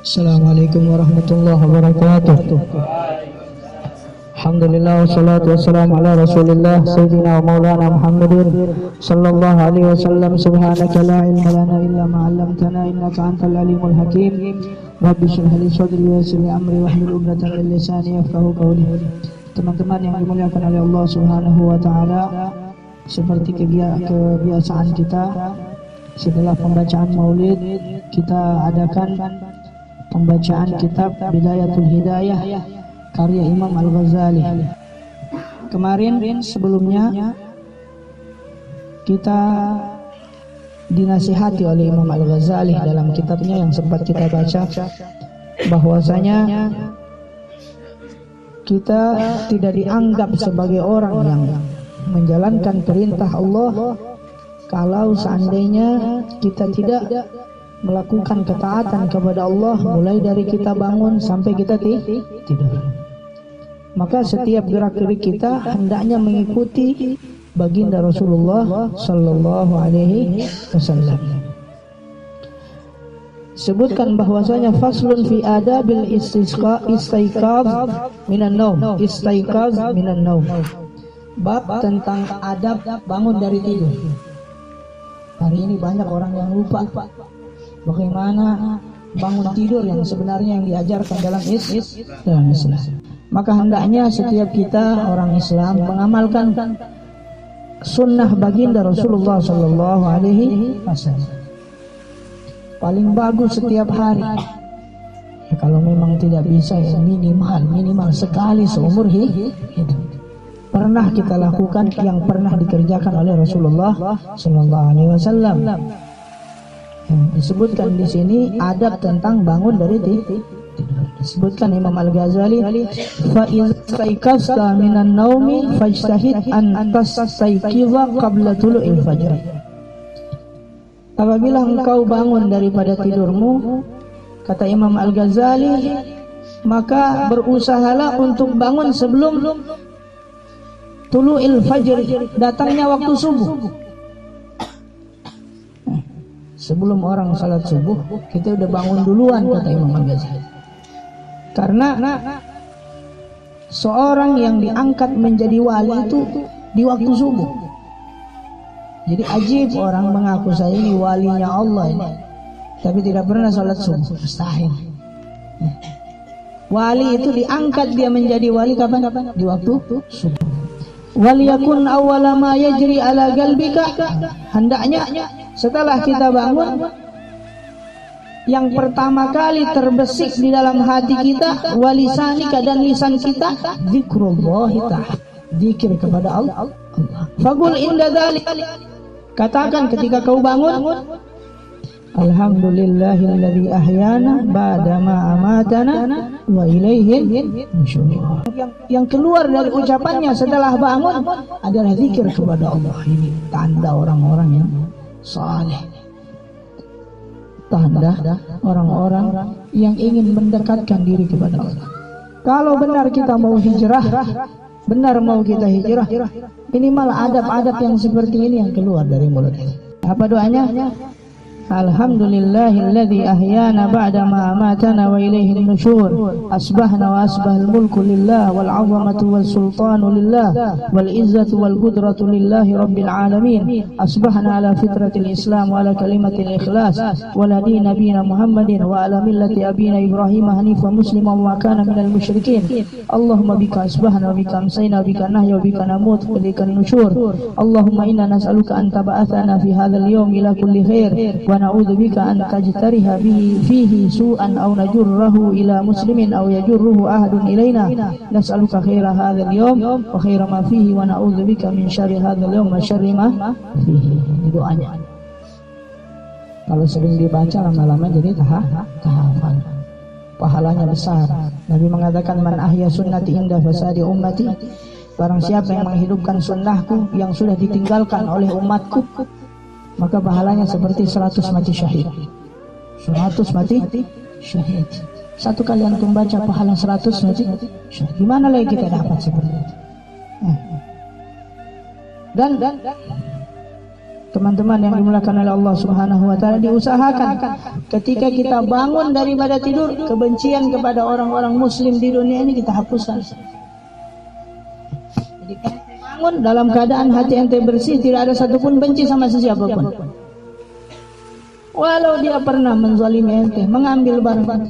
Assalamualaikum warahmatullahi wabarakatuh. Alhamdulillah wassalatu wassalamu ala Rasulillah sayyidina wa maulana Muhammadin sallallahu alaihi wasallam. Subhanaka la ilma lana illa ma 'allamtana innaka antal alimul hakim. Rabbi shrah li sadri wa yassir li amri wahlul 'uqdatam min lisani yafqahu qawli. Teman-teman yang dimuliakan oleh Allah Subhanahu wa taala, seperti kebiasaan kita, setelah pembacaan Maulid kita adakan pembacaan kitab Bidayatul Hidayah karya Imam Al-Ghazali. Kemarin sebelumnya kita dinasihati oleh Imam Al-Ghazali dalam kitabnya yang sempat kita baca, bahwasanya kita tidak dianggap sebagai orang yang menjalankan perintah Allah kalau seandainya kita tidak melakukan ketaatan kepada Allah mulai dari kita bangun sampai kita tidur. Maka setiap gerak-gerik kita hendaknya mengikuti baginda Rasulullah sallallahu alaihi wasallam. Sebutkan bahwasanya faslun fi adabil istaiqaz minan naum. Istaiqaz minan naum. Bab tentang adab bangun dari tidur. Hari ini banyak orang yang lupa bagaimana bangun tidur yang sebenarnya yang diajarkan dalam Islam. Maka hendaknya setiap kita orang Islam mengamalkan sunnah baginda Rasulullah sallallahu alaihi wasallam. Paling bagus setiap hari. Ya, kalau memang tidak bisa ya minimal sekali seumur hidup. Pernah kita lakukan yang pernah dikerjakan oleh Rasulullah sallallahu alaihi wasallam. Disebutkan di sini adab tentang bangun dari tidur. Disebutkan Imam Al-Ghazali, fa iza minan naumi fajtahid an tastayqiza qabla tulu'il fajr. Apabila engkau bangun daripada tidurmu, kata Imam Al-Ghazali, maka berusahalah untuk bangun sebelum tulu'il fajr, datangnya waktu subuh. Sebelum orang salat subuh, kita udah bangun duluan, kata Imam Al-Ghazali. Karena seorang yang diangkat menjadi wali itu di waktu subuh. Jadi ajib orang mengaku saya ini walinya Allah ini, tapi tidak pernah salat subuh. Mustahil. Wali itu diangkat dia menjadi wali kapan? Di waktu subuh. Waliyakun awwala ma yajri ala qalbika. Hendaknya setelah kita bangun, yang pertama kali terbesit di dalam hati kita, walisanika dan lisan kita, zikrullah ta'ala, zikir kepada Allah. Faqul inda dzalik, katakan ketika kau bangun, alhamdulillahilladzi ahyana ba'da ma amatana wa ilaihi nusyur. Yang keluar dari ucapannya setelah bangun adalah zikir kepada Allah. Ini tanda orang-orang yang saleh, tanda orang-orang yang ingin mendekatkan diri kepada Allah. Kalau benar kita mau hijrah, benar mau kita hijrah, minimal adab-adab yang seperti ini yang keluar dari mulut kita. Apa doanya? Alhamdulillahilladzi ahyana ba'da ma amatana wa ilaihi nusyur. Asbahna wa asbahal mulku lillah wal 'azamatu was sultanu lillah wal izzatu wal qudratu lillahi rabbil alamin. Asbahna ala fitratil islam wa ala kalimatil ikhlas wa ala dini nabiyina Muhammadin wa ala millati abina Ibrahim hanifan musliman wa kana minal musyrikin. Allahumma bika asbahna wa bika amsayna wa bika nahya wa bika namut wa bika nusyur. Allahumma inna nas'aluka an tab'athana fi hadzal yawm ila kulli khair wa na'udzu bika an tajtariha bihi fihi su'an aw najurruhu ila muslimin aw yajurruhu ahadun ilaina. Nas'aluka khaira hadzal yawm wa khaira ma fihi wa na'udzu bika min syarri hadzal yawm wa syarri ma fihi. Doanya kalau sering dibaca lama-lama jadi tahafal, pahalanya besar. Nabi mengatakan man ahya sunnati inda fasadi ummati, barang siapa yang menghidupkan sunnahku yang sudah ditinggalkan oleh umatku, maka pahalanya seperti 100 mati syahid. 100 mati syahid. Satu kali antum baca pahala 100 mati syahid. Gimana lagi kita dapat seperti itu? Dan Teman-teman yang dimuliakan oleh Allah Subhanahu wa taala, diusahakan ketika kita bangun daripada tidur, kebencian kepada orang-orang muslim di dunia ini kita hapuskan. Jadi bangun dalam keadaan hati ente bersih, tidak ada satupun benci sama siapapun. Walau dia pernah menzalimi ente, mengambil barang,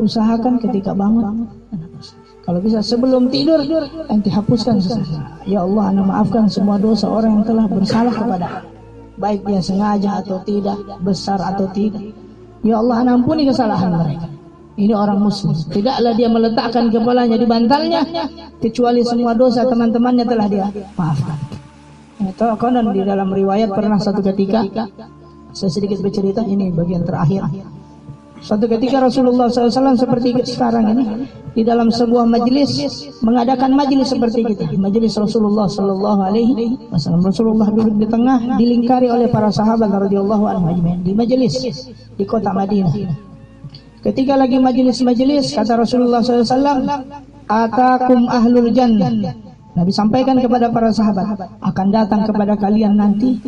usahakan ketika bangun. Kalau bisa sebelum tidur, ente hapuskan sesuatu. Ya Allah, Ana maafkan semua dosa orang yang telah bersalah kepada Ana, baik dia sengaja atau tidak, besar atau tidak. Ya Allah, Ana ampuni kesalahan mereka. Ini orang muslim, tidaklah dia meletakkan kepalanya di bantalnya kecuali semua dosa teman-temannya telah dia maafkan. Itu konon di dalam riwayat pernah satu ketika, saya sedikit bercerita, ini bagian terakhir. Suatu ketika Rasulullah SAW seperti sekarang ini di dalam sebuah majelis mengadakan majelis seperti kita, majelis Rasulullah SAW. Rasulullah duduk di tengah, dilingkari oleh para sahabat radhiyallahu anhum ajmain di majelis di kota Madinah. Ketika lagi majelis, kata Rasulullah SAW, "Atakum ahlul jannah." Nabi sampaikan kepada para sahabat, akan datang kepada kalian nanti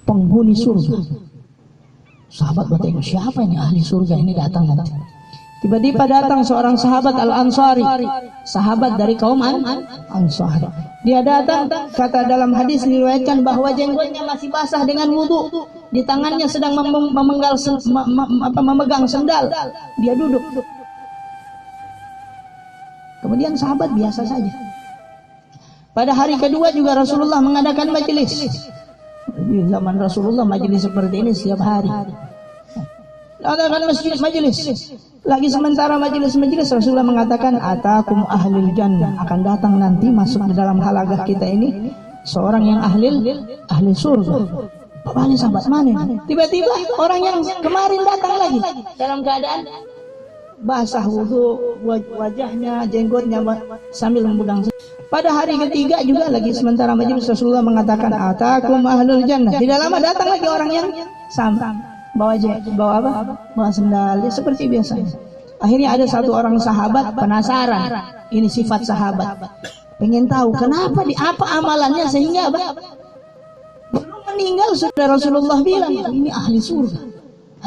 penghuni surga. Sahabat bertanya, siapa ini ahli surga ini datang nanti? Tiba-tiba datang seorang sahabat Al-Ansari, sahabat dari kaum Ansari. Dia datang, kata dalam hadis diriwayatkan bahwa jenggotnya masih basah dengan wudu, di tangannya sedang memegang sendal. Dia duduk. Kemudian sahabat biasa saja. Pada hari kedua juga Rasulullah mengadakan majelis. Di zaman Rasulullah majelis seperti ini setiap hari. Adakan majelis. Lagi sementara majelis Rasulullah mengatakan, "Atakum ahlul jannah." Akan datang nanti masuk di dalam halaqah kita ini seorang yang ahli surga. Bapak ini sahabat mana? Tiba-tiba orang yang kemarin datang lagi dalam keadaan basah wudu, wajahnya, jenggotnya sambil memegang. Pada hari ketiga juga lagi sementara majelis Rasulullah mengatakan, "Atakum ahlul jannah." Tidak lama datang lagi orang yang sama, bawa apa? Bawa sendal, ya, seperti biasanya. Akhirnya ada satu orang sahabat penasaran, ini sifat sahabat, pengen tahu kenapa, apa amalannya sehingga belum meninggal sudah Rasulullah bilang ini ahli surga.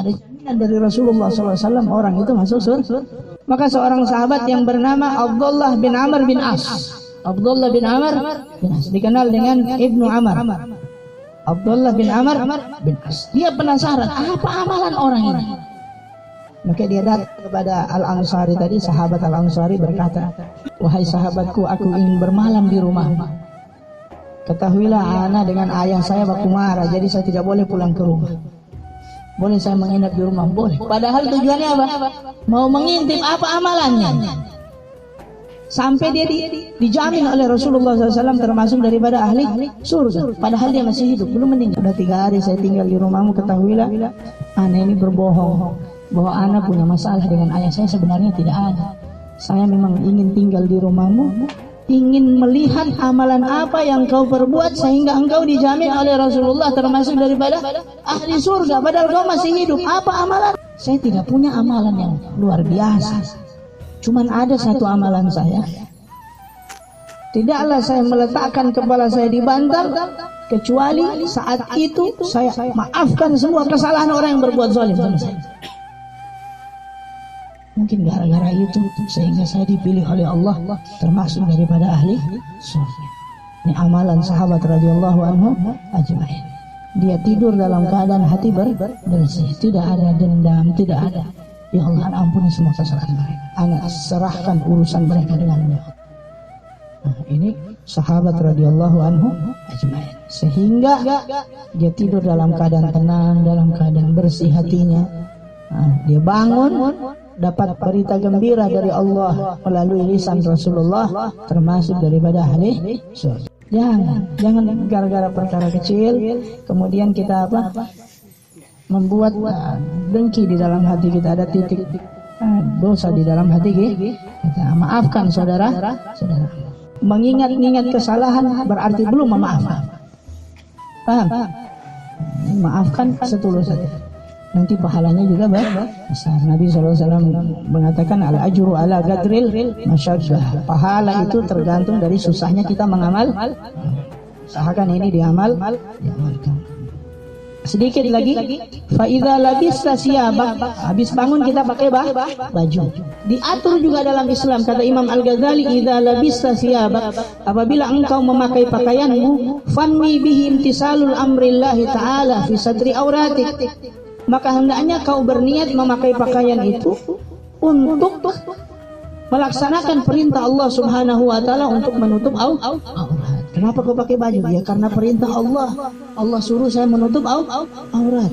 Ada jaminan dari Rasulullah SAW orang itu masuk surga. Maka seorang sahabat yang bernama Abdullah bin Amr bin As, Abdullah bin Amr bin As, dikenal dengan Ibnu Amr. Abdullah bin Amr bin As, dia penasaran apa amalan orang ini. Maka dia datang kepada Al-Ansari tadi, sahabat Al-Ansari berkata, "Wahai sahabatku, aku ingin bermalam di rumahmu. Ketahuilah ana dengan ayah saya baku marah, jadi saya tidak boleh pulang ke rumah. Boleh saya menginap di rumah?" Boleh. Padahal tujuannya apa? Mau mengintip apa amalannya. Sampai dia dijamin oleh Rasulullah SAW termasuk daripada ahli surga. Padahal dia masih hidup, belum meninggal. Sudah 3 hari saya tinggal di rumahmu, ketahuilah ana ini berbohong bahwa ana punya masalah dengan ayah saya. Sebenarnya tidak ada. Saya memang ingin tinggal di rumahmu, ingin melihat amalan apa yang kau perbuat sehingga engkau dijamin oleh Rasulullah termasuk daripada ahli surga. Padahal kau masih hidup. Apa amalan? Saya tidak punya amalan yang luar biasa. Cuman ada satu amalan saya. Tidaklah saya meletakkan kepala saya di bantal kecuali saat itu saya maafkan semua kesalahan orang yang berbuat zalim sama saya. Mungkin gara-gara itu sehingga saya dipilih oleh Allah termasuk daripada ahli surga. Ini amalan sahabat radhiyallahu anhu ajmain. Dia tidur dalam keadaan hati bersih, tidak ada dendam, tidak ada. Ya Allah, ampuni semua kesalahan mereka. Anak serahkan urusan mereka denganmu. Nah, ini sahabat radhiyallahu anhu ajmain. Sehingga dia tidur dalam keadaan tenang, dalam keadaan bersih hatinya. Nah, dia bangun dapat berita gembira dari Allah melalui lisan Rasulullah termasuk daripada ahli surga. Jangan gara-gara perkara kecil kemudian kita membuat dengki di dalam hati kita, ada titik dosa di dalam hati kita. Maafkan saudara. Mengingat-ingat kesalahan berarti belum memaafkan. Paham? Maafkan setulus saja. Nanti pahalanya juga besar. Nabi SAW mengatakan al-ajru ala qadril masyaqqah. Pahala itu tergantung dari susahnya kita mengamal. Usahakan ini diamalkan. Sedikit lagi, fa idza labista siyabak, habis bangun kita pakai baju. Diatur juga dalam Islam, kata Imam Al-Ghazali, idza labista siyabak, apabila engkau memakai pakaianmu, fanwi bihi imtisalul amrillahi ta'ala fi sadri auratik, maka hendaknya kau berniat memakai pakaian itu untuk melaksanakan perintah Allah Subhanahu wa taala untuk menutup aurat. Kenapa kau pakai baju? Ya karena perintah Allah. Allah suruh saya menutup aurat.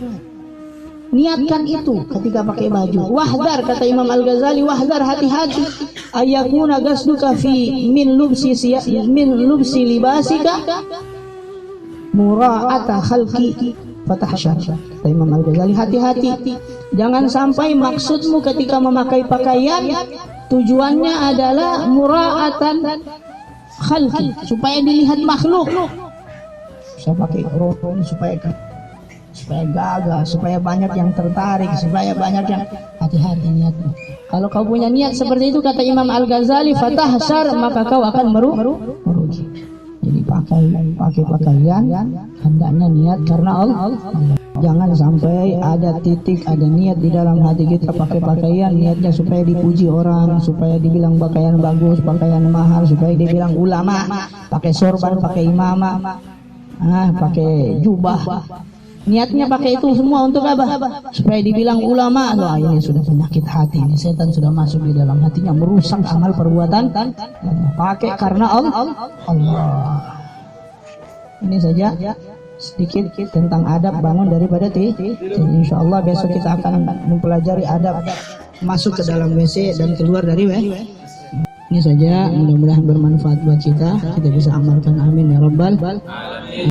Niatkan itu ketika pakai baju. Wahdar, kata Imam Al-Ghazali, wahdar, hati-hati, ayakuna gasduka fi min lubsi libasika mura'ata khalqi fatahsyar. Kata Imam Al-Ghazali, hati-hati, jangan sampai maksudmu ketika memakai pakaian tujuannya adalah mura'atan khalqi, supaya dilihat makhluk. Saya pakai rok supaya gagah, supaya banyak yang tertarik, supaya banyak yang, hati-hati niatmu. Kalau kau punya niat seperti itu, kata Imam Al-Ghazali, fatahsyar, maka kau akan merugi. Jadi pakai pakaian hendaknya niat karena Allah. Jangan sampai ada titik, ada niat di dalam hati kita pakai pakaian, niatnya supaya dipuji orang, supaya dibilang pakaian bagus, pakaian mahal, supaya dibilang ulama, pakai sorban, pakai imamah, pakai jubah. Niatnya pakai itu semua untuk apa? Supaya dibilang ulama. Loh, ini sudah penyakit hati, ini setan sudah masuk di dalam hatinya, merusak amal perbuatan. Pakai karena Allah. Ini saja sedikit tentang adab bangun daripada tidur. Insya Allah besok kita akan mempelajari adab masuk ke dalam WC dan keluar dari WC. Ini saja, mudah-mudahan bermanfaat buat kita. Kita bisa amalkan, amin ya rabbal alamin.